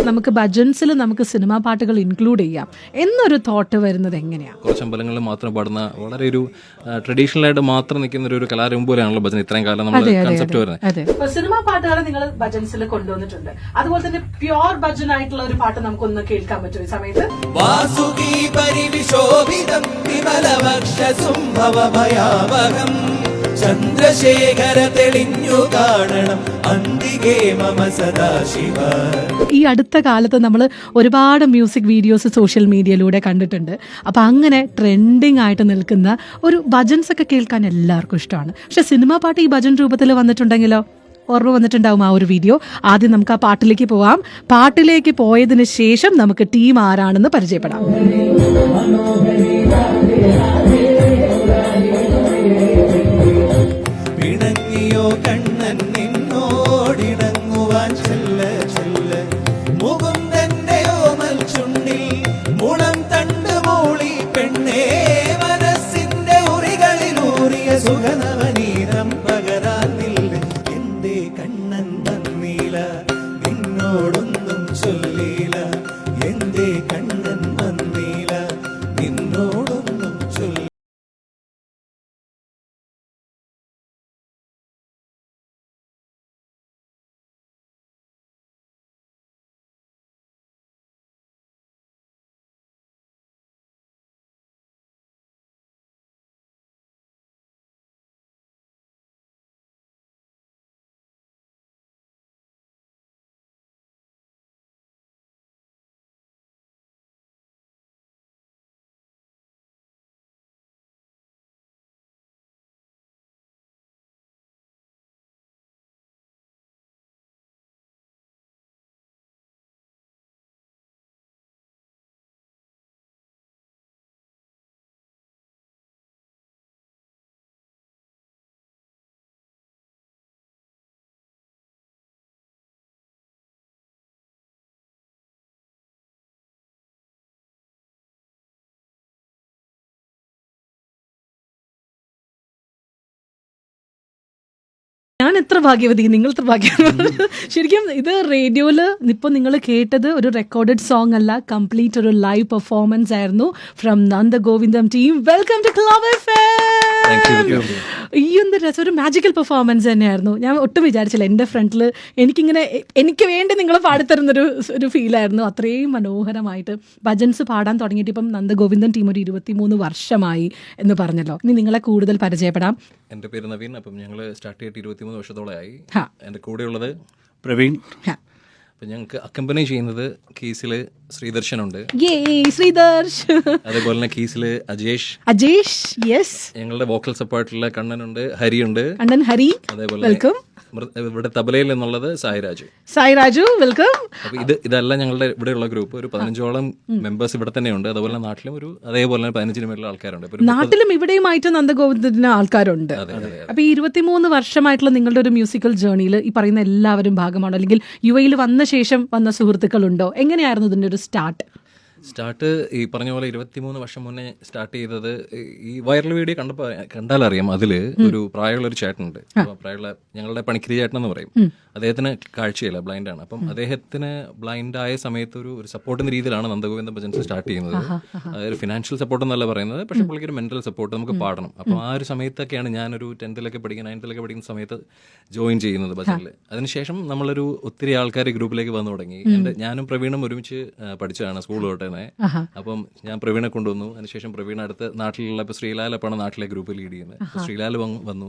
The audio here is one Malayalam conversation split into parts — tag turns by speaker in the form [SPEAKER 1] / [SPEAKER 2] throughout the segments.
[SPEAKER 1] നമുക്ക് ഭജൻസിൽ നമുക്ക് സിനിമാ പാട്ടുകൾ ഇൻക്ലൂഡ് ചെയ്യാം എന്നൊരു തോട്ട് വരുന്നത് എങ്ങനെയാണ്?
[SPEAKER 2] കുറച്ച് അമ്പലങ്ങളിൽ മാത്രം പാടുന്ന വളരെ ഒരു ട്രഡീഷണൽ ആയിട്ട് മാത്രം നിൽക്കുന്ന ഒരു കലാരൂപം പോലെയാണല്ലോ ഭജൻ ഇത്രയും കാലം നമ്മൾ കൺസെപ്റ്റ് വരുന്നത്.
[SPEAKER 1] സിനിമാ പാട്ടുകൾ നിങ്ങൾ ഭജൻസിൽ കൊണ്ടുവന്നിട്ടുണ്ട്. അതുപോലെ തന്നെ പ്യോർ ഭജൻ ആയിട്ടുള്ള ഒരു പാട്ട് നമുക്കൊന്ന് കേൾക്കാൻ പറ്റും ഈ സമയത്ത്.
[SPEAKER 3] വാസുകി പരിവിശോഭിതം വിമലവർഷ സംഭവഭയാവഹം ചന്ദ്രശേഖര തെളിഞ്ഞു കാണണം അന്തികേ മമ സദാശിവ.
[SPEAKER 1] ഈ അടുത്ത കാലത്ത് നമ്മൾ ഒരുപാട് മ്യൂസിക് വീഡിയോസ് സോഷ്യൽ മീഡിയയിലൂടെ കണ്ടിട്ടുണ്ട്. അപ്പം അങ്ങനെ ട്രെൻഡിങ് ആയിട്ട് നിൽക്കുന്ന ഒരു ഭജൻസ് ഒക്കെ കേൾക്കാൻ എല്ലാവർക്കും ഇഷ്ടമാണ്. പക്ഷെ സിനിമാ പാട്ട് ഈ ഭജൻ രൂപത്തിൽ വന്നിട്ടുണ്ടെങ്കിലോ? ഓർമ്മ വന്നിട്ടുണ്ടാവും ആ ഒരു വീഡിയോ. ആദ്യം നമുക്ക് ആ പാട്ടിലേക്ക് പോവാം. പാട്ടിലേക്ക് പോയതിന് ശേഷം നമുക്ക് ടീം ആരാണെന്ന് പരിചയപ്പെടാം.
[SPEAKER 3] പിണങ്ങിയോ കണ്ണൻ നിന്നോടിണങ്ങുവാൻ ചെല്ല ചെല്ല മുകുന്ദന്റെ ഓമൽ ചുണ്ടിൽ മുളം തണ്ട് മൂളി പെണ്ണേ മനസ്സിന്റെ ഉറികളിലൂറിയ സുഖനവനീരം പകരാനില്ല. എന്തേ കണ്ണൻ വന്നീല നിന്നോടൊന്നും ചൊല്ലീല. എന്തേ കണ്ണൻ വന്നീല നിന്നോടൊന്നും ചൊല്ലി.
[SPEAKER 1] ഞാൻ എത്ര ഭാഗ്യവതി, നിങ്ങൾ എത്ര ഭാഗ്യവതി. ശരിക്കും ഇത് റേഡിയോയിൽ ഇപ്പോൾ നിങ്ങൾ കേട്ടത് ഒരു റെക്കോർഡഡ് സോങ് അല്ല, കംപ്ലീറ്റ് ഒരു ലൈവ് പെർഫോമൻസ് ആയിരുന്നു from Nandagovindam team. Welcome to club FM. ഈ എന്ത് രസം, ഒരു മാജിക്കൽ പെർഫോമൻസ് തന്നെയായിരുന്നു. ഞാൻ ഒട്ടും വിചാരിച്ചില്ല എൻ്റെ ഫ്രണ്ടിൽ എനിക്ക് വേണ്ടി നിങ്ങൾ പാടിത്തരുന്നൊരു ഫീലായിരുന്നു. അത്രയും മനോഹരമായിട്ട് ഭജൻസ് പാടാൻ തുടങ്ങിയിട്ട് ഇപ്പം നന്ദഗോവിന്ദൻ ടീം ഒരു 23 വർഷമായി എന്ന് പറഞ്ഞല്ലോ. ഇനി നിങ്ങളെ കൂടുതൽ പരിചയപ്പെടാം.
[SPEAKER 2] എൻ്റെ പേര് നവീൻ. അപ്പം ഞങ്ങൾ സ്റ്റാർട്ട് ചെയ്തിട്ട് 23 വർഷത്തോളമായി. എൻ്റെ കൂടെയുള്ളത്
[SPEAKER 4] പ്രവീൺ.
[SPEAKER 2] അപ്പം ഞങ്ങൾക്ക് അക്കമ്പനി ചെയ്യുന്നത് കീസിൽ ശ്രീദർശനുണ്ട്.
[SPEAKER 1] ശ്രീദർശ്.
[SPEAKER 2] അതേപോലെ തന്നെ കീസിൽ അജേഷ്.
[SPEAKER 1] യെസ്.
[SPEAKER 2] ഞങ്ങളുടെ വോക്കൽ സപ്പോർട്ടുള്ള കണ്ണനുണ്ട്, ഹരിയുണ്ട്.
[SPEAKER 1] കണ്ണൻ, ഹരി,
[SPEAKER 2] അതേപോലെ
[SPEAKER 1] വെൽക്കം.
[SPEAKER 2] ഇവിടെ തബലയിൽ നിന്നുള്ളത് സായിരാജു.
[SPEAKER 1] വെൽക്കം.
[SPEAKER 2] അപ്പൊ ഇതല്ല ഞങ്ങളുടെ ഇവിടെയുള്ള ഗ്രൂപ്പ്. ഒരു 15ഓളം മെമ്പേഴ്സ് ഇവിടെ തന്നെയുണ്ട്. അതുപോലെ നാട്ടിലും അതേപോലെ 15 മേലുള്ള ആൾക്കാരുണ്ട്.
[SPEAKER 1] നാട്ടിലും ഇവിടെയുമായിട്ട് നന്ദഗോവിന്ദത്തിന് ആൾക്കാരുണ്ട്. അപ്പൊ ഈ 23 വർഷമായിട്ടുള്ള നിങ്ങളുടെ ഒരു മ്യൂസിക്കൽ ജേർണിയിൽ ഈ പറയുന്ന എല്ലാവരും ഭാഗമാണോ, അല്ലെങ്കിൽ യുഎയിൽ വന്ന ശേഷം വന്ന സുഹൃത്തുക്കളുണ്ടോ? എങ്ങനെയായിരുന്നു ഇതിന്റെ ഒരു സ്റ്റാർട്ട്?
[SPEAKER 2] ഈ പറഞ്ഞ പോലെ 23 വർഷം മുന്നേ സ്റ്റാർട്ട് ചെയ്തത് ഈ വൈറൽ വീഡിയോ കണ്ടാലറിയാം. അതിൽ ഒരു പ്രായമുള്ള ഒരു ചേട്ടനുണ്ട്. പ്രായമുള്ള ഞങ്ങളുടെ പണിക്കരി ചേട്ടൻ എന്ന് പറയും. അദ്ദേഹത്തിന് കാഴ്ചയില്ല, ബ്ലൈൻഡ് ആണ്. അപ്പം അദ്ദേഹത്തിന് ബ്ലൈൻഡ് ആയ സമയത്ത് ഒരു സപ്പോർട്ട് എന്ന രീതിയിലാണ് നന്ദഗോവിന്ദ ഭജൻസ് സ്റ്റാർട്ട് ചെയ്യുന്നത്. അതായത് ഫിനാൻഷ്യൽ സപ്പോർട്ട് എന്നല്ല പറയുന്നത്, പക്ഷേ പുള്ളിക്ക് ഒരു മെന്റൽ സപ്പോർട്ട്, നമുക്ക് പാടണം. അപ്പം ആ ഒരു സമയത്തൊക്കെയാണ് ഞാനൊരു 10th 9th പഠിക്കുന്ന സമയത്ത് ജോയിൻ ചെയ്യുന്നത് ഭജനിൽ. അതിനുശേഷം നമ്മളൊരു ഒത്തിരി ആൾക്കാർ ഗ്രൂപ്പിലേക്ക് വന്നു തുടങ്ങി. ഞാനും പ്രവീണും ഒരുമിച്ച് പഠിച്ചതാണ് സ്കൂൾ തൊട്ടേ. അപ്പം ഞാൻ പ്രവീണെ കൊണ്ടുവന്നു. അതിനുശേഷം പ്രവീൺ അടുത്ത് നാട്ടിലുള്ള ഇപ്പൊ ശ്രീലാലപ്പാണ് നാട്ടിലെ ഗ്രൂപ്പ് ലീഡ് ചെയ്യുന്നത്. ശ്രീലാൽ വന്നു.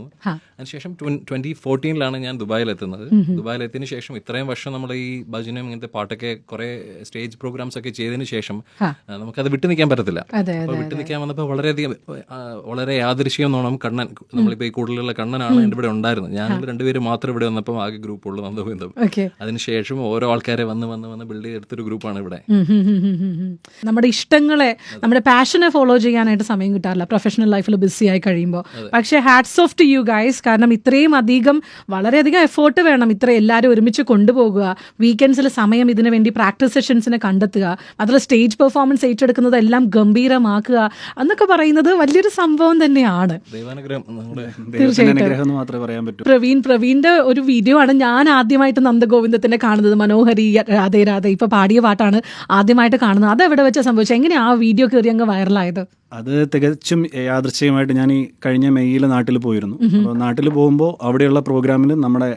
[SPEAKER 2] അതിനുശേഷം 2014 ഞാൻ ദുബായിലെത്തുന്നത്. ദുബായിലെത്തിയതിനു ശേഷം ഇത്രയും വർഷം നമ്മുടെ ഈ ഭജനം ഇങ്ങനത്തെ പാട്ടൊക്കെ കുറെ സ്റ്റേജ് പ്രോഗ്രാംസ് ഒക്കെ ചെയ്തതിനു ശേഷം നമുക്കത് വിട്ടു നിൽക്കാൻ പറ്റത്തില്ല. അപ്പൊ വിട്ടു നിൽക്കാൻ വന്നപ്പോൾ വളരെ യാദൃശ്യം എന്നോണം കണ്ണൻ, നമ്മളിപ്പോ ഈ കൂടുതലുള്ള കണ്ണനാണ് എൻ്റെ ഇവിടെ ഉണ്ടായിരുന്നത്. ഞാൻ രണ്ടുപേര് മാത്രം ഇവിടെ വന്നപ്പോൾ ആകെ ഗ്രൂപ്പുള്ളൂ നന്ദഗോവിന്ദം. അതിനുശേഷം ഓരോ ആൾക്കാരെ വന്ന് ബിൽഡ് ചെയ്തെടുത്തൊരു ഗ്രൂപ്പാണ് ഇവിടെ.
[SPEAKER 1] നമ്മുടെ ഇഷ്ടങ്ങളെ, നമ്മുടെ പാഷനെ ഫോളോ ചെയ്യാനായിട്ട് സമയം കിട്ടാറില്ല പ്രൊഫഷണൽ ലൈഫിൽ ബിസി ആയി കഴിയുമ്പോൾ. പക്ഷേ hats of to you guys. കാരണം ഇത്രയും വളരെയധികം എഫേർട്ട് വേണം ഇത്ര എല്ലാവരും ഒരുമിച്ച് കൊണ്ടുപോകുക, വീക്കെൻഡ്സിൽ സമയം ഇതിനു വേണ്ടി പ്രാക്ടീസ് സെഷൻസിനെ കണ്ടെത്തുക, അതിൽ സ്റ്റേജ് പെർഫോമൻസ് ഏറ്റെടുക്കുന്നത് എല്ലാം ഗംഭീരമാക്കുക എന്നൊക്കെ പറയുന്നത് വലിയൊരു സംഭവം തന്നെയാണ്.
[SPEAKER 2] ദൈവാനുഗ്രഹം, നമ്മുടെ
[SPEAKER 4] അനുഗ്രഹം എന്ന് മാത്രമേ പറയാൻ പറ്റൂ.
[SPEAKER 1] പ്രവീണിന്റെ ഒരു വീഡിയോ ആണ് ഞാൻ ആദ്യമായിട്ട് നന്ദഗോവിന്ദത്തിനെ കാണുന്നത്. മനോഹരി രാധേ രാധേ ഇപ്പൊ പാടിയ പാട്ടാണ് ആദ്യമായിട്ട് കാണുന്നത്. അത് എവിടെ വെച്ചാൽ സംഭവിച്ചത്? എങ്ങനെയാ ആ വീഡിയോ കയറി അങ്ങ് വൈറലായത്?
[SPEAKER 4] അത് തികച്ചും യാദൃശ്ചികമായിട്ട് ഞാൻ ഈ കഴിഞ്ഞ മെയ്യിൽ നാട്ടിൽ പോയിരുന്നു. അപ്പോൾ നാട്ടിൽ പോകുമ്പോൾ അവിടെയുള്ള പ്രോഗ്രാമിൽ നമ്മുടെ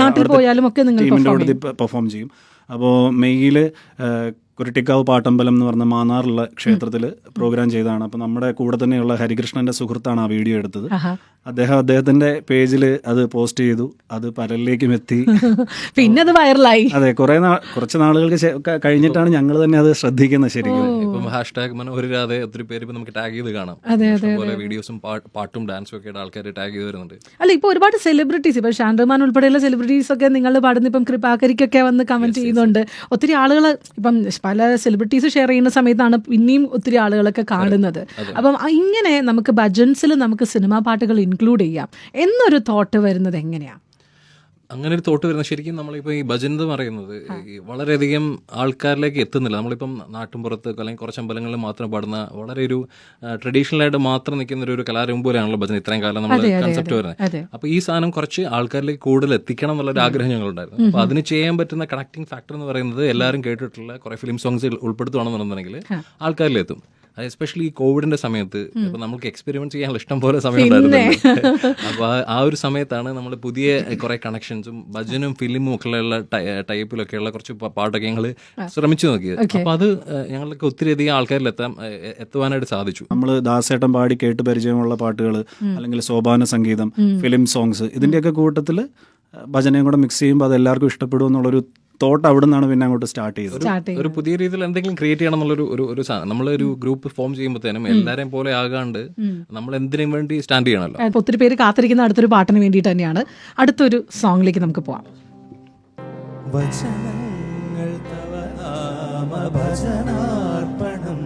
[SPEAKER 1] നാട്ടിൽ പോയാലും ഒക്കെ നിങ്ങൾ
[SPEAKER 4] ടീമിൻ്റെ കൂടെ പെർഫോം ചെയ്യും. അപ്പോൾ മെയ്യിൽ കുരട്ടിക്കാവ് പാട്ടമ്പലം എന്ന് പറഞ്ഞ മാന്നാറുള്ള ക്ഷേത്രത്തിൽ പ്രോഗ്രാം ചെയ്തതാണ്. അപ്പോൾ നമ്മുടെ കൂടെ തന്നെയുള്ള ഹരികൃഷ്ണന്റെ സുഹൃത്താണ് ആ വീഡിയോ എടുത്തത്. അദ്ദേഹത്തിന്റെ പേജിൽ അത് പോസ്റ്റ് ചെയ്തു. അത് പലരിലേക്കും എത്തി.
[SPEAKER 1] പിന്നെ അത് വൈറലായി.
[SPEAKER 4] അതെ, കുറച്ച് നാളുകൾക്ക് കഴിഞ്ഞിട്ടാണ് ഞങ്ങൾ തന്നെ അത് ശ്രദ്ധിക്കുന്നത്. ശരിക്കും
[SPEAKER 2] ഇപ്പം ഹാഷ്ടാഗ് മനോഹരി രാധേ ഒത്തിരി പേര് ഇപ്പം നമുക്ക് ടാഗ് ചെയ്ത് കാണാം. അതുപോലെ വീഡിയോസും പാട്ടും ഡാൻസും ഒക്കെ ആൾക്കാർ ടാഗ് ചെയ്ത് വരുന്നുണ്ട്.
[SPEAKER 1] അല്ല, ഇപ്പൊ ഒരുപാട് സെലിബ്രിറ്റീസ്, ഇപ്പൊ ഷാൻറഹ്മാൻ ഉൾപ്പെടെയുള്ള സെലിബ്രിറ്റീസ് ഒക്കെ നിങ്ങൾ പാടുന്ന ഇപ്പം കൃപാകരിക്കൊക്കെ വന്ന് കമന്റ് ചെയ്യുന്നുണ്ട്. ഒത്തിരി ആളുകൾ ഇപ്പം പല സെലിബ്രിറ്റീസ് ഷെയർ ചെയ്യുന്ന സമയത്താണ് പിന്നെയും ഒത്തിരി ആളുകളൊക്കെ കാണുന്നത്. അപ്പം ഇങ്ങനെ നമുക്ക് ഭജൻസിൽ നമുക്ക് സിനിമാ പാട്ടുകൾ ഇൻക്ലൂഡ് ചെയ്യാം എന്നൊരു തോട്ട് വരുന്നത് എങ്ങനെയാ?
[SPEAKER 2] അങ്ങനെ ഒരു തോട്ട് വരുന്നത് ശരിക്കും നമ്മളിപ്പോൾ ഈ ഭജൻ എന്ന് പറയുന്നത് വളരെയധികം ആൾക്കാരിലേക്ക് എത്തുന്നില്ല. നമ്മളിപ്പം നാട്ടിൻപുറത്ത് അല്ലെങ്കിൽ കുറച്ച് അമ്പലങ്ങളിൽ മാത്രം പാടുന്ന വളരെ ഒരു ട്രഡീഷണലായിട്ട് മാത്രം നിൽക്കുന്ന ഒരു കലാരൂപം പോലെയാണല്ലോ ഭജൻ ഇത്രയും കാലം നമ്മൾ കൺസെപ്റ്റ് വരുന്നത്. അപ്പോൾ ഈ സാധനം കുറച്ച് ആൾക്കാരിലേക്ക് കൂടുതൽ എത്തിക്കണം എന്നുള്ളൊരു ആഗ്രഹം ഞങ്ങളുണ്ടായിരുന്നു. അപ്പോൾ അതിന് ചെയ്യാൻ പറ്റുന്ന കണക്റ്റിംഗ് ഫാക്ടർ എന്ന് പറയുന്നത് എല്ലാവരും കേട്ടിട്ടുള്ള കുറേ ഫിലിം സോങ്സ് ഉൾപ്പെടുത്തുകയാണെന്നുണ്ടെങ്കിൽ ആൾക്കാരിലെത്തും. എസ്പെഷ്യലി ഈ കോവിഡിന്റെ സമയത്ത് ഇപ്പൊ നമുക്ക് എക്സ്പെരിമെന്റ് ചെയ്യാനുള്ള ഇഷ്ടം പോലെ സമയം ഉണ്ടായിരുന്നു. അപ്പൊ ആ ഒരു സമയത്താണ് നമ്മൾ പുതിയ കുറെ കണക്ഷൻസും ഭജനും ഫിലിമും ഒക്കെ ഉള്ള ടൈപ്പിലൊക്കെയുള്ള കുറച്ച് പാട്ടൊക്കെ ഞങ്ങൾ ശ്രമിച്ചു നോക്കിയത്. അപ്പൊ അത് ഞങ്ങൾക്ക് ഒത്തിരി അധികം ആൾക്കാരിൽ എത്തുവാനായിട്ട് സാധിച്ചു.
[SPEAKER 4] നമ്മൾ ദാസേട്ടൻ പാടി കേട്ട് പരിചയമുള്ള പാട്ടുകൾ, അല്ലെങ്കിൽ സോപാന സംഗീതം, ഫിലിം സോങ്സ്, ഇതിന്റെയൊക്കെ കൂട്ടത്തിൽ ഭജനയും കൂടെ മിക്സ് ചെയ്യുമ്പോൾ അത് എല്ലാവർക്കും ഇഷ്ടപ്പെടും എന്നുള്ളൊരു തോട്ട് അവിടെ നിന്നാണ് പിന്നെ അങ്ങോട്ട് സ്റ്റാർട്ട് ചെയ്തത്.
[SPEAKER 2] ഒരു പുതിയ രീതിയിൽ എന്തെങ്കിലും ക്രിയേറ്റ് ചെയ്യണം എന്നുള്ളൊരു നമ്മളൊരു ഗ്രൂപ്പ് ഫോം ചെയ്യുമ്പോഴത്തേനും എല്ലാരെയും പോലെ ആകാണ്ട് നമ്മൾ എന്തിനും വേണ്ടി സ്റ്റാൻഡ് ചെയ്യണമല്ലോ.
[SPEAKER 1] ഒത്തിരി പേര് കാത്തിരിക്കുന്ന അടുത്തൊരു പാട്ടിന് വേണ്ടിയിട്ട് തന്നെയാണ്. അടുത്തൊരു സോങ്ങിലേക്ക് നമുക്ക് പോവാം.
[SPEAKER 3] വചനങ്ങൾ തവ നാമ ഭജനാർപ്പണം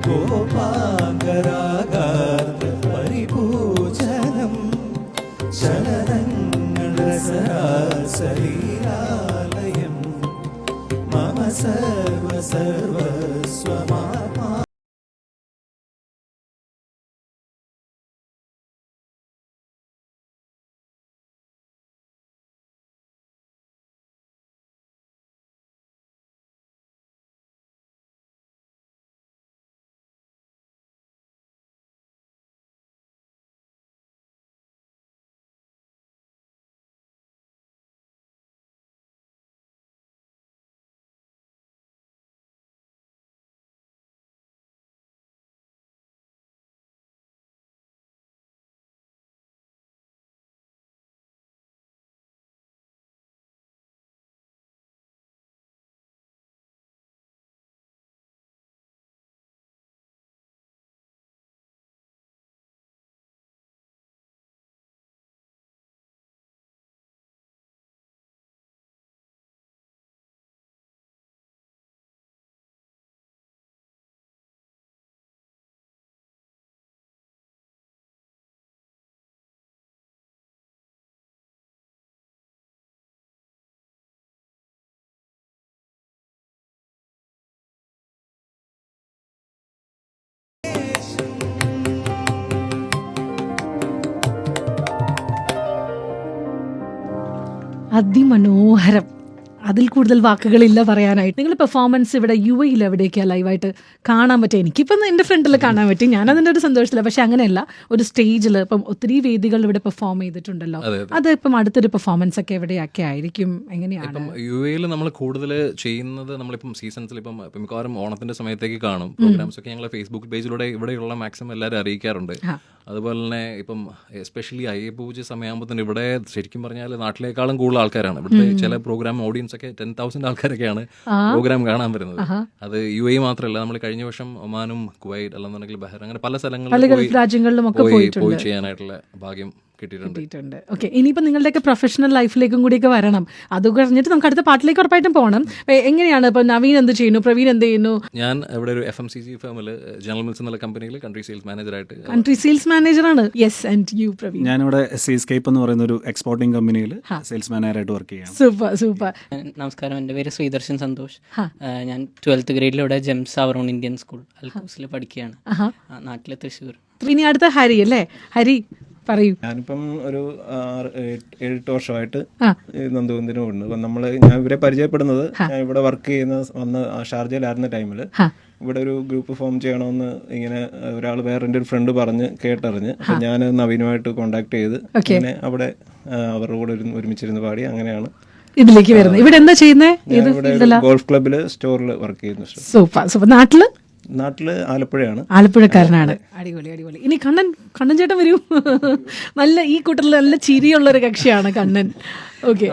[SPEAKER 3] ഗോപാംഗരാഗാർദ്ര പരിപൂജനം ശരണങ്ങൾ രസരാസലീലാലയം മമ സർവ സർവസ്വമാ.
[SPEAKER 1] അതിമനോഹരം. അതിൽ കൂടുതൽ വാക്കുകളില്ല പറയാനായിട്ട്. നിങ്ങൾ പെർഫോമൻസ് ഇവിടെ UAE എവിടേക്കാണ് ലൈവായിട്ട് കാണാൻ പറ്റുക? എനിക്കിപ്പം എൻ്റെ ഫ്രണ്ടിൽ കാണാൻ പറ്റി, ഞാൻ അതിൻ്റെ ഒരു സന്തോഷത്തില്ല. പക്ഷെ അങ്ങനെയല്ല, ഒരു സ്റ്റേജിൽ ഇപ്പം ഒത്തിരി വേദികൾ ഇവിടെ പെർഫോം ചെയ്തിട്ടുണ്ടല്ലോ. അത് ഇപ്പം അടുത്തൊരു പെർഫോമൻസ് ഒക്കെ എവിടെയൊക്കെ ആയിരിക്കും, എങ്ങനെയാണ്?
[SPEAKER 2] ഇപ്പം UAE നമ്മൾ കൂടുതൽ ചെയ്യുന്നത് നമ്മളിപ്പം സീസൺസിൽ ഇപ്പം മിക്കവാറും ഓണത്തിന്റെ സമയത്തേക്ക് കാണും പ്രോഗ്രാംസ് ഒക്കെ. ഞങ്ങൾ ഫേസ്ബുക്ക് പേജിലൂടെ ഇവിടെയുള്ള മാക്സിമം എല്ലാവരും അറിയിക്കാറുണ്ട്. അതുപോലെ തന്നെ ഇപ്പം എസ്പെഷ്യലി അയ്യപ്പ പൂജ സമയമാകുമ്പോൾ ഇവിടെ ശരിക്കും പറഞ്ഞാൽ നാട്ടിലേക്കാളും കൂടുതൽ ആൾക്കാരാണ്. ഇവിടുത്തെ ചില പ്രോഗ്രാം ഓഡിയൻസ് ഒക്കെ 10,000 ആൾക്കാരൊക്കെയാണ് പ്രോഗ്രാം കാണാൻ വരുന്നത്. അത് UAE മാത്രമല്ല, നമ്മൾ കഴിഞ്ഞ വർഷം ഒമാനും കുവൈറ്റ് അല്ലെന്നുണ്ടെങ്കിൽ ബഹ്റൈൻ അങ്ങനെ പല സ്ഥലങ്ങളിലും
[SPEAKER 1] രാജ്യങ്ങളിലും
[SPEAKER 2] പോയി ചെയ്യാനായിട്ടുള്ള ഭാഗ്യം കിട്ടിയിട്ടുണ്ട്.
[SPEAKER 1] ഓക്കെ, ഇനിയിപ്പോൾ നിങ്ങളുടെയൊക്കെ പ്രൊഫഷണൽ ലൈഫിലേക്കും കൂടിയൊക്കെ വരണം. അത് കഴിഞ്ഞിട്ട് നമുക്ക് അടുത്ത പാട്ടിലേക്ക് ഉറപ്പായിട്ടും പോകണം. എങ്ങനെയാണ് ഇപ്പോൾ നവീൻ എന്ത് ചെയ്യുന്നു, പ്രവീൺ എന്ത് ചെയ്യുന്നു?
[SPEAKER 2] ഞാൻ ഇവിടെ ഒരു FMCG ഫേമിൽ ജനറൽ മിൽസ് എന്നുള്ള കമ്പനിയിൽ കൺട്രി സെയിൽസ് മാനേജറായിട്ട്.
[SPEAKER 1] കൺട്രി സെയിൽസ് മാനേജറാണ്. Yes, and you Praveen?
[SPEAKER 4] ഞാനിവിടെ സീസ്കേപ്പ് എന്ന് പറയുന്ന ഒരു എക്സ്പോർട്ടിംഗ് കമ്പനിയിൽ സെയിൽസ് മാനേജറായിട്ട് വർക്ക് ചെയ്യാണ്.
[SPEAKER 1] സൂപ്പർ.
[SPEAKER 5] നമസ്കാരം, എൻ്റെ പേര് ശ്രീദർശൻ സന്തോഷ്. ഞാൻ 12th ഗ്രേഡിലൂടെ ജെംസ് അവറോൺ ഇന്ത്യൻ സ്കൂൾ അൽക്കൂസിൽ പഠിക്കുകയാണ്, നാട്ടിലെ തൃശ്ശൂർ.
[SPEAKER 1] ഇനി അടുത്ത ഹരി അല്ലേ? ഹരി പറയൂ.
[SPEAKER 6] ഞാനിപ്പം ഒരു 7-8 വർഷമായിട്ട് നന്ദുവിന്ദിനും ഉണ്ട്. അപ്പം ഞാൻ ഇവരെ പരിചയപ്പെടുന്നത് ഞാൻ ഇവിടെ വർക്ക് ചെയ്യുന്ന ഷാർജയിലായിരുന്ന ടൈമിൽ ഇവിടെ ഒരു ഗ്രൂപ്പ് ഫോം ചെയ്യണമെന്ന് ഇങ്ങനെ ഒരാൾ വേറെ എൻ്റെ ഒരു ഫ്രണ്ട് പറഞ്ഞ് കേട്ടറിഞ്ഞ് അപ്പം ഞാൻ നവീനുമായിട്ട് കോണ്ടാക്ട് ചെയ്ത് അങ്ങനെ അവിടെ അവരുടെ കൂടെ ഒരുമിച്ചിരുന്ന് പാടി അങ്ങനെയാണ്
[SPEAKER 1] ഇതിലേക്ക് വരുന്നത്. ഇവിടെ എന്താ ചെയ്യുന്നത്?
[SPEAKER 6] ഇവിടെ ഗോൾഫ് ക്ലബിൽ സ്റ്റോറിൽ വർക്ക് ചെയ്യുന്നു.
[SPEAKER 1] സൂപ്പർ.
[SPEAKER 6] നാട്ടില് ആലപ്പുഴയാണ്.
[SPEAKER 1] ആലപ്പുഴക്കാരനാണ്. അടിപൊളി. ഇനി കണ്ണൻ ചേട്ടൻ വരൂ. നല്ല ഈ കൂട്ടത്തിൽ നല്ല ചിരിയുള്ളൊരു കക്ഷിയാണ് കണ്ണൻ. ഓക്കെ,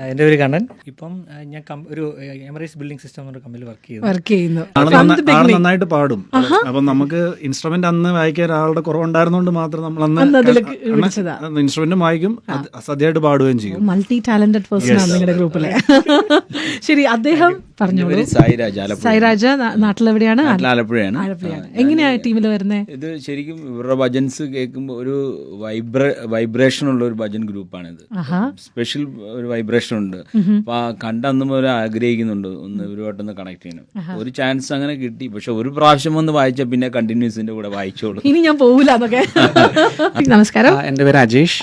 [SPEAKER 7] എൻ്റെ പേര് കണ്ണൻ. ഇപ്പം ഞാൻ ഒരു എമറേറ്റ്സ് ബിൽഡിംഗ് സിസ്റ്റം എന്നൊരു കമ്പനിയിൽ വർക്ക് ചെയ്യുന്നു.
[SPEAKER 4] ആള് നന്നായിട്ട് പാടും. അപ്പം നമുക്ക് ഇൻസ്ട്രുമെന്റ് അന്ന് വായിക്കാൻ ഒരാളുടെ കുറവുണ്ടായിരുന്നോണ്ട് മാത്രം നമ്മൾ അന്ന് ഇൻസ്ട്രുമെന്റും വായിക്കും, സദ്യയായിട്ട് പാടുകയും ചെയ്യും.
[SPEAKER 1] മൾട്ടി ടാലന്റഡ് പേഴ്സൺ ആണ് നിങ്ങളുടെ ഗ്രൂപ്പിലെ. ശരി, അദ്ദേഹം പറഞ്ഞോളൂ. സായിരാജ നാട്ടിലെവിടെയാണ്?
[SPEAKER 8] ആലപ്പുഴയാണ്.
[SPEAKER 1] എങ്ങനെയാ ടീമിൽ വരുന്നത്?
[SPEAKER 8] ഇത് ശരിക്കും ഇവരുടെ ഭജൻസ് കേൾക്കുമ്പോൾ ഒരു വൈബ്രേഷൻ ഉള്ള ഒരു ഭജൻ ഗ്രൂപ്പാണിത്. സ്പെഷ്യൽ ഒരു വൈബ്രേഷൻ ഉണ്ട്. അപ്പൊ കണ്ടന്ന് മുതൽ ആഗ്രഹിക്കുന്നുണ്ട് ഒന്ന് ഇവരുമായിട്ടൊന്ന് കണക്ട് ചെയ്യണം. ഒരു ചാൻസ് അങ്ങനെ കിട്ടി. പക്ഷെ ഒരു പ്രാവശ്യം ഒന്ന് വായിച്ച പിന്നെ കണ്ടിന്യൂസിന്റെ കൂടെ വായിച്ചോളൂ.
[SPEAKER 1] ഇനി ഞാൻ പോകില്ല എന്നൊക്കെ. നമസ്കാരം,
[SPEAKER 7] എൻ്റെ പേര് അജേഷ്.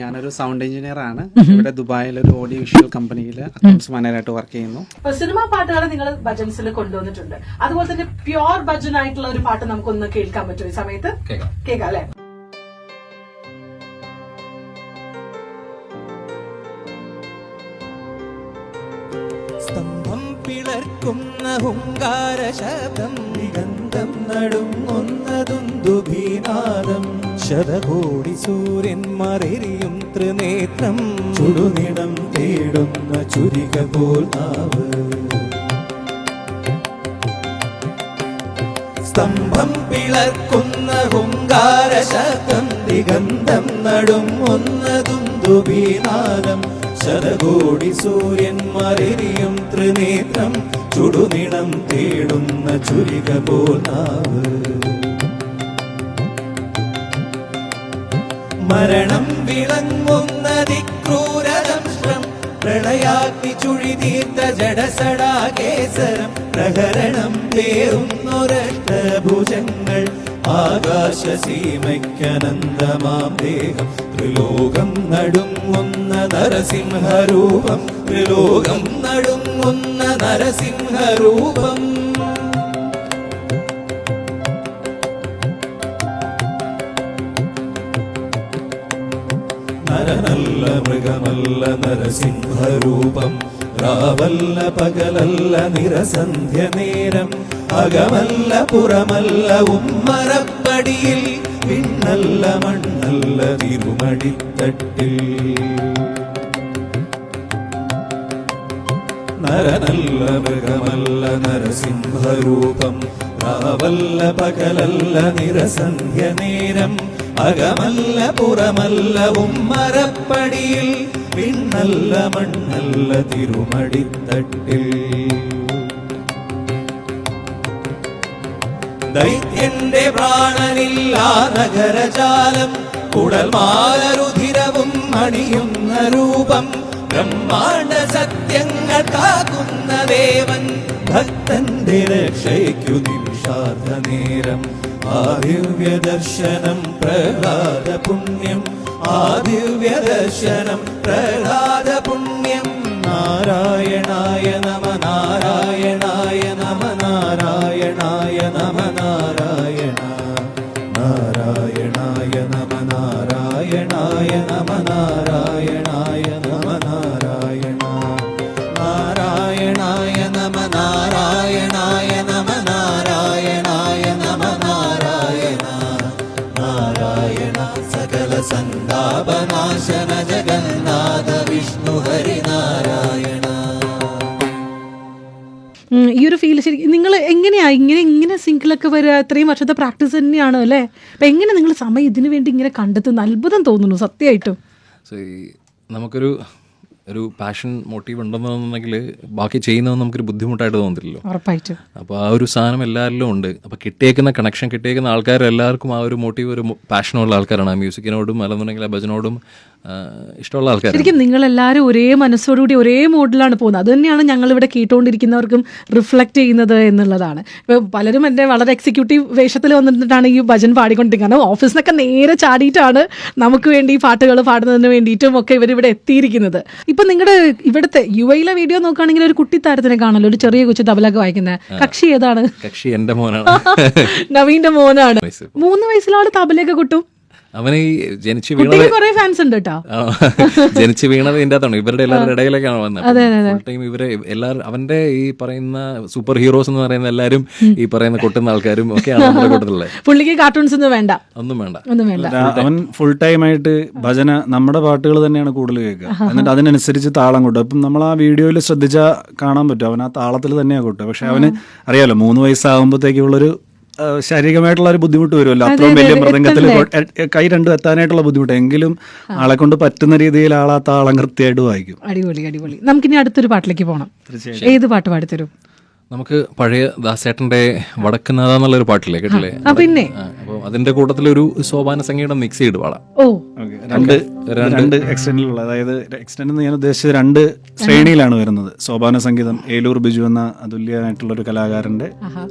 [SPEAKER 7] ഞാനൊരു സൗണ്ട് എഞ്ചിനീയർ ആണ്. ഇവിടെ ദുബായിൽ ഒരു ഓഡിയോ വിഷ്വൽ കമ്പനിയിൽ അക്കൗണ്ട്സ് മാനേജറായിട്ട് വർക്ക് ചെയ്യുന്നു.
[SPEAKER 1] സിനിമാ പാട്ടുകൾ നിങ്ങൾ ഭജൻസിൽ കൊണ്ടുവന്നിട്ടുണ്ട്. അതുപോലെ തന്നെ പ്യോർ ഭജൻ ആയിട്ടുള്ള ഒരു പാട്ട് നമുക്കൊന്ന് കേൾക്കാൻ പറ്റുമോ ഈ സമയത്ത്? കേൾക്കാം അല്ലെ?
[SPEAKER 3] സ്തംഭം പിളർക്കുന്ന ഹുങ്കാര ശബ്ദം നിഗന്ധം നടുങ്ങുന്നതുന്ദുഭീനാദം ശതകോടി സൂര്യന്മാരെരിയും ത്രിനേത്രം ചുടുനിടം തേടുന്ന ചുരിക പോൽ നാവ്. സ്തംഭം പിളർക്കുന്ന ഹുങ്കാര ശബ്ദം ദിഗന്ധം നടുങ്ങുന്നതുന്ദുഭീനാദം ശതകോടി സൂര്യന്മാരെരിയും ത്രിനേത്രം ചുടുനിടം തേടുന്ന ചുരിക പോൽ നാവ്. മരണം വിളങ്ങുന്ന ദിക്രൂരദംഷ്ട്രം പ്രളയാഗ്നി ചുഴിതീർത്ത ജഡസടാകേസരം പ്രഹരണം പേറുന്നൊരഷ്ടഭുജങ്ങൾ ആകാശസീമയ്ക്കനന്തമാം ദേഹം ത്രിലോകം നടുങ്ങുന്ന നരസിംഹരൂപം ത്രിലോകം നടുങ്ങുന്ന നരസിംഹരൂപം. നരനല്ല മൃഗമല്ല നരസിംഹരൂപം രാവല്ല പകലല്ല നിരസന്ധ്യ നേരം അകമല്ല പുറമല്ല ഉമ്മറപ്പടിയിൽ വിണ്ണല്ല മണ്ണല്ല തിരുമടിത്തട്ടിൽ. നരനല്ല മൃഗമല്ല നരസിംഹരൂപം രാവല്ല പകലല്ല നിരസന്ധ്യ നേരം അകമല്ല പുറമല്ല ഉമ്മറപ്പടിയിൽ വിണ്ണല്ല മണ്ണല്ല തിരുമടിത്തട്ടിൽ. ദൈത്യന്റെ പ്രാണനില്ലാ നഗരജാലം കുടൽമാലരുധിരവും അണിയുന്ന രൂപം ബ്രഹ്മാണ്ഡ സത്യങ്ങൾ കാക്കുന്ന ദേവൻ ഭക്തന്റെ രക്ഷയ്ക്കു നിമിഷാർദ്ധ നേരം. ആദിവ്യദർശനം പ്രഹ്ലാദ പുണ്യം ആദിവ്യദർശനം പ്രഹ്ലാദ പുണ്യം. നാരായണായ നമ നാരായണായ നമ നാരായണായ നമ നാരായണ നാരായണായ നമ നാരായണായ നമ നാരായണായ നമ നാരായണ നാരായണായ നമ നാരായണായ നമ നാരായണായ നമ നാരായണ നാരായണ സകല സന്താപനാശന ജഗന്നാഥ വിഷ്ണു ഹരി നാരായണ.
[SPEAKER 1] ഈ ഒരു ഫീൽ ശരിക്കും നിങ്ങൾ എങ്ങനെയാ ഇങ്ങനെ സിങ്കിലൊക്കെ വരിക? ഇത്രയും വർഷത്തെ പ്രാക്ടീസ് തന്നെയാണ് അല്ലേ? അപ്പം എങ്ങനെ നിങ്ങൾ സമയം ഇതിനു വേണ്ടി ഇങ്ങനെ കണ്ടെത്തുന്ന അത്ഭുതം തോന്നുന്നു സത്യമായിട്ടും.
[SPEAKER 2] സോ ഈ നമുക്കൊരു പാഷൻ മോട്ടീവ് ഉണ്ടെന്നുണ്ടെങ്കിൽ ബാക്കി ചെയ്യുന്നത് നമുക്കൊരു ബുദ്ധിമുട്ടായിട്ട് തോന്നില്ലല്ലോ.
[SPEAKER 1] ഉറപ്പായിട്ടും.
[SPEAKER 2] അപ്പോൾ ആ ഒരു സാധനം എല്ലാവരിലും ഉണ്ട്. അപ്പോൾ കിട്ടിയേക്കുന്ന കണക്ഷൻ, കിട്ടിയേക്കുന്ന ആൾക്കാരെല്ലാവർക്കും ആ ഒരു മോട്ടീവ്, ഒരു പാഷനുള്ള ആൾക്കാരാണ്. ആ മ്യൂസിക്കിനോടും അല്ലെന്നുണ്ടെങ്കിൽ ആ ഭജനോടും ഇഷ്ടമുള്ള ആൾക്കാർ.
[SPEAKER 1] ശരിക്കും നിങ്ങളെല്ലാവരും ഒരേ മനസ്സോടുകൂടി ഒരേ മോഡിലാണ് പോകുന്നത്. അത് തന്നെയാണ് ഞങ്ങളിവിടെ കേട്ടുകൊണ്ടിരിക്കുന്നവർക്കും റിഫ്ലക്റ്റ് ചെയ്യുന്നത് എന്നുള്ളതാണ്. ഇപ്പോൾ പലരും എൻ്റെ വളരെ എക്സിക്യൂട്ടീവ് വേഷത്തിൽ വന്നിട്ടാണ് ഈ ഭജൻ പാടിക്കൊണ്ടിരിക്കുന്നത്. കാരണം ഓഫീസിൽ നിന്നൊക്കെ നേരെ ചാടിയിട്ടാണ് നമുക്ക് വേണ്ടി പാട്ടുകൾ പാടുന്നതിന് വേണ്ടിയിട്ടും ഒക്കെ ഇവരിവിടെ എത്തിയിരിക്കുന്നത്. ഇപ്പം നിങ്ങളുടെ ഇവിടുത്തെ യുഎയിലെ വീഡിയോ നോക്കുകയാണെങ്കിൽ ഒരു കുട്ടിത്താരത്തിനെ കാണല്ലോ, ഒരു ചെറിയ കൊച്ചു തബലൊക്കെ വായിക്കുന്നത്. കക്ഷി ഏതാണ്?
[SPEAKER 2] കക്ഷി എൻ്റെ മോനാണ്,
[SPEAKER 1] നവീന്റെ മോനാണ്. 3 വയസ്സിലാണ് തബലയൊക്കെ കൊട്ടും.
[SPEAKER 2] അവന് ഈ ജനിച്ചു
[SPEAKER 1] കുറെ ഫാൻസ് ഉണ്ട് കേട്ടോ.
[SPEAKER 2] ജനിച്ചു വീണത് ഇതിൻ്റെ അകത്താണ്. ഇവരുടെ എല്ലാവരുടെ ഇടയിലേക്കാണ് വന്നത്. ഫുൾ ടൈം ഇവരെ എല്ലാവരും അവന്റെ ഈ പറയുന്ന സൂപ്പർ ഹീറോസ് എന്ന് പറയുന്ന എല്ലാവരും ഈ പറയുന്ന കൊട്ടുന്ന ആൾക്കാരും ഒക്കെയാണ് നമ്മുടെ കൂട്ടത്തിലുള്ളത്.
[SPEAKER 1] പുള്ളിക്ക് കാർട്ടൂൺസ് ഒന്നും വേണ്ട.
[SPEAKER 4] അവൻ ഫുൾ ടൈം ആയിട്ട് ഭജന, നമ്മുടെ പാട്ടുകൾ തന്നെയാണ് കൂടുതൽ കേൾക്കുക. എന്നിട്ട് അതിനനുസരിച്ച് താളം കൊട്ടും. അപ്പം നമ്മൾ ആ വീഡിയോയിൽ ശ്രദ്ധിച്ചാൽ കാണാൻ പറ്റും, അവൻ ആ താളത്തിൽ തന്നെയാണ് കൊട്ടുക. പക്ഷെ അവന് അറിയാലോ 3 വയസ്സാകുമ്പോഴത്തേക്കുള്ളൊരു ശാരീരികമായിട്ടുള്ള ഒരു ബുദ്ധിമുട്ട് വരുമല്ലോ. അത്രയും വലിയ മൃദംഗത്തിൽ കൈ രണ്ടും എത്താനായിട്ടുള്ള ബുദ്ധിമുട്ട്. എങ്കിലും ആളെ കൊണ്ട് പറ്റുന്ന രീതിയിൽ ആൾ ആ താളം കൃത്യമായിട്ട് വായിക്കും.
[SPEAKER 1] അടിപൊളി. നമുക്കിനി അടുത്തൊരു പാട്ടിലേക്ക് പോകണം. ഏത് പാട്ട് പാടിത്തരും?
[SPEAKER 2] നമുക്ക് പഴയ ദാസേട്ടന്റെ വടക്കുന്നാഥ എന്നുള്ളൊരു പാട്ടില്ലേ, കേട്ടില്ലേ?
[SPEAKER 1] പിന്നെ
[SPEAKER 2] അപ്പോൾ അതിന്റെ കൂട്ടത്തിലൊരു സോപാന സംഗീതം മിക്സ് ചെയ്ത് പാടാം.
[SPEAKER 4] രണ്ട് എക്സ്റ്റൻഡിലുള്ള, അതായത് എക്സ്റ്റൻഡ് എന്ന് ഞാൻ ഉദ്ദേശിച്ചത് 2 ശ്രേണിയിലാണ് വരുന്നത്. സോപാന സംഗീതം ഏലൂർ ബിജു എന്ന അതുല്യമായിട്ടുള്ള ഒരു കലാകാരന്റെ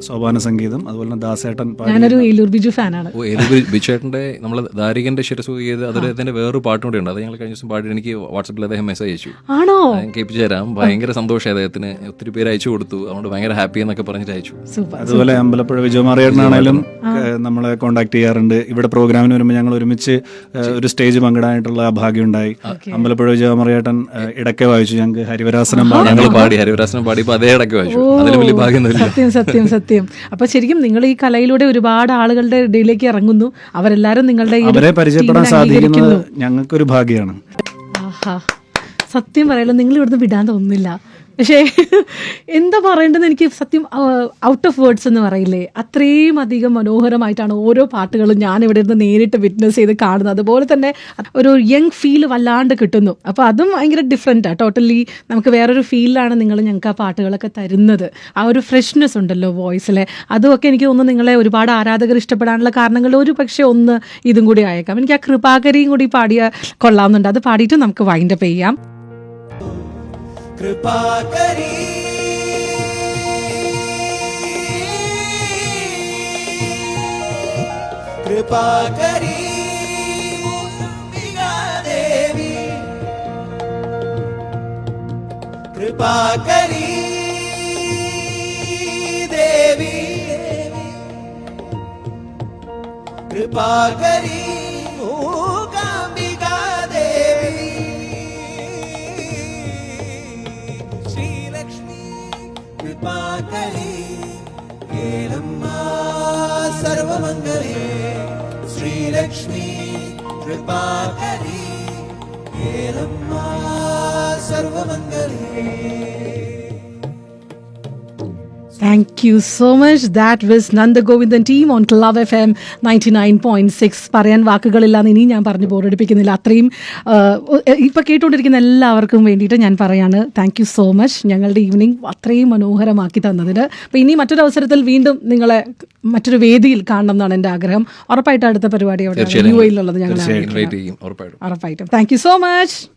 [SPEAKER 4] സോപാന സംഗീതം, അതുപോലെ തന്നെ ദാസേട്ടൻ.
[SPEAKER 1] ഞാനൊരു ഏലൂർ ബിജു ഫാനാണ്.
[SPEAKER 2] ഏലൂർ ബിജുവേട്ടന്റെ നമ്മൾ ദാരികന്റെ ശിരസു ചെയ്ത് അദ്ദേഹത്തിന്റെ വേറൊരു പാട്ടും കൂടെ ഉണ്ട്. അത് ഞങ്ങൾ കഴിഞ്ഞ ദിവസം പാടി എനിക്ക് വാട്സപ്പിൽ അദ്ദേഹം മെസ്സേജ് അയച്ചു.
[SPEAKER 1] ആണോ?
[SPEAKER 2] കേൾപ്പിച്ചു തരാം. ഭയങ്കര സന്തോഷം അദ്ദേഹത്തിന്. ഒത്തിരി പേര് അയച്ചു കൊടുത്തു. അതുകൊണ്ട് ഭയങ്കര ഹാപ്പി എന്നൊക്കെ പറഞ്ഞിട്ട് അയച്ചു.
[SPEAKER 4] അതുപോലെ അമ്പലപ്പുഴ വിജയമാറിയേട്ടനാണേലും നമ്മളെ കോണ്ടാക്ട് ചെയ്യാറുണ്ട്. ഇവിടെ പ്രോഗ്രാമിന് വരുമ്പോൾ ഞങ്ങൾ ഒരുമിച്ച് ഒരു സ്റ്റേജ് പങ്കിടാനായിട്ടുള്ള ഭാഗ്യം ഉണ്ടായി. അമ്പലപ്പുഴ വിജയമാറിയേട്ടൻ ഇടയ്ക്ക് വായിച്ചു. ഞങ്ങൾക്ക് ഹരിവരാസനം
[SPEAKER 2] പാടി അതേ ഇടയ്ക്ക് വായിച്ചു. അതിലും വലിയ ഭാഗ്യം.
[SPEAKER 1] സത്യം. അപ്പൊ ശരിക്കും നിങ്ങൾ ഈ കലയിലൂടെ ഒരുപാട് ആളുകളുടെ ഇടയിലേക്ക് ഇറങ്ങുന്നു. അവരെല്ലാരും നിങ്ങളുടെ
[SPEAKER 4] അവരെ പരിചയപ്പെടാൻ സാധിക്കുന്നത് ഞങ്ങൾക്കൊരു ഭാഗ്യമാണ്.
[SPEAKER 1] സത്യം പറയാലോ, നിങ്ങൾ ഇവിടുന്ന് വിടാൻ തോന്നുന്നില്ല. പക്ഷേ എന്താ പറയേണ്ടതെന്ന് എനിക്ക് സത്യം ഔട്ട് ഓഫ് വേർഡ്സ് എന്ന് പറയില്ലേ, അത്രയും അധികം മനോഹരമായിട്ടാണ് ഓരോ പാട്ടുകളും ഞാനിവിടെ നിന്ന് നേരിട്ട് വിറ്റ്നസ് ചെയ്ത് കാണുന്നത്. അതുപോലെ തന്നെ ഒരു യങ് ഫീൽ വല്ലാണ്ട് കിട്ടുന്നു. അപ്പോൾ അതും ഭയങ്കര ഡിഫറെൻറ്റാണ്. ടോട്ടലി നമുക്ക് വേറൊരു ഫീലിലാണ് നിങ്ങൾ ഞങ്ങൾക്ക് ആ പാട്ടുകളൊക്കെ തരുന്നത്. ആ ഒരു ഫ്രഷ്നെസ് ഉണ്ടല്ലോ വോയിസിലെ, അതുമൊക്കെ എനിക്ക് തോന്നുന്നു നിങ്ങളെ ഒരുപാട് ആരാധകർ ഇഷ്ടപ്പെടാനുള്ള കാരണങ്ങൾ ഒരു പക്ഷേ ഒന്ന് ഇതും കൂടി ആയേക്കാം. എനിക്ക് ആ കൃപാകരിയും കൂടി പാടിയ കൊള്ളാവുന്നുണ്ട്. അത് പാടിയിട്ട് നമുക്ക് വൈൻഡപ്പ് ചെയ്യാം.
[SPEAKER 3] कृपाकरी कृपाकरी मूकाम्बिका देवी कृपाकरी देवी कृपाकरी मूकाम्बिका देवी कृपाकरी केलम्मा सर्वमंगले Sreelakshmi कृपाकरी केलम्मा सर्वमंगले.
[SPEAKER 1] Thank you so much. That was Nanda Govindan team on Club FM 99.6. പറയാൻ വാക്കുകളില്ലാന്ന് ഇനി ഞാൻ പറഞ്ഞു ബോറടിപ്പിക്കുന്നില്ല. അത്രയും ഇപ്പോൾ കേട്ടുകൊണ്ടിരിക്കുന്ന എല്ലാവർക്കും വേണ്ടിയിട്ട് ഞാൻ പറയാണ് താങ്ക് യു സോ മച്ച് ഞങ്ങളുടെ ഈവനിങ് അത്രയും മനോഹരമാക്കി തന്നതിന്. അപ്പോൾ ഇനി മറ്റൊരു അവസരത്തിൽ വീണ്ടും നിങ്ങളെ മറ്റൊരു വേദിയിൽ കാണണം എന്നാണ് എൻ്റെ ആഗ്രഹം. ഉറപ്പായിട്ടും അടുത്ത പരിപാടി അവിടെ യുഎയിലുള്ളത് ഞങ്ങൾ ഉറപ്പായിട്ടും. Thank you so much.